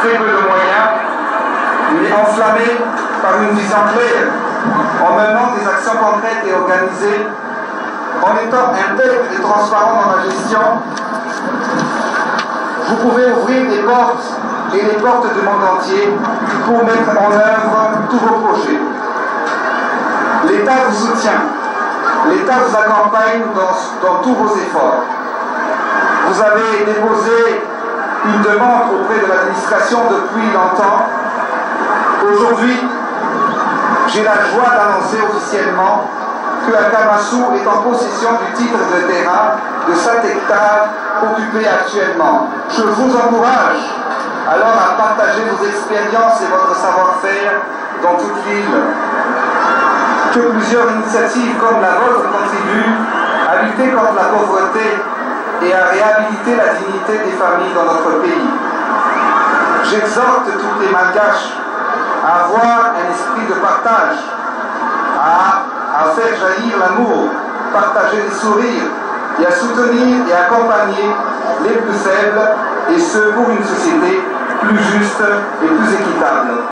très peu de moyens, mais enflammé par une vision claire, en menant des actions concrètes et organisées, en étant intègre et transparent dans la gestion, vous pouvez ouvrir des portes et les portes du monde entier pour mettre en œuvre tous vos projets. L'État vous soutient, l'État vous accompagne dans tous vos efforts. Vous avez déposé une demande auprès de l'administration depuis longtemps. Aujourd'hui, j'ai la joie d'annoncer officiellement que Akamasu est en possession du titre de terrain de 7 hectares occupé actuellement. Je vous encourage alors à partager vos expériences et votre savoir-faire dans toute l'île. Que plusieurs initiatives comme la vôtre contribuent à lutter contre la pauvreté et à réhabiliter la dignité des familles dans notre pays. J'exhorte tous les Malgaches à avoir un esprit de partage, à faire jaillir l'amour, partager les sourires et à soutenir et accompagner les plus faibles et ceux pour une société plus juste et plus équitable.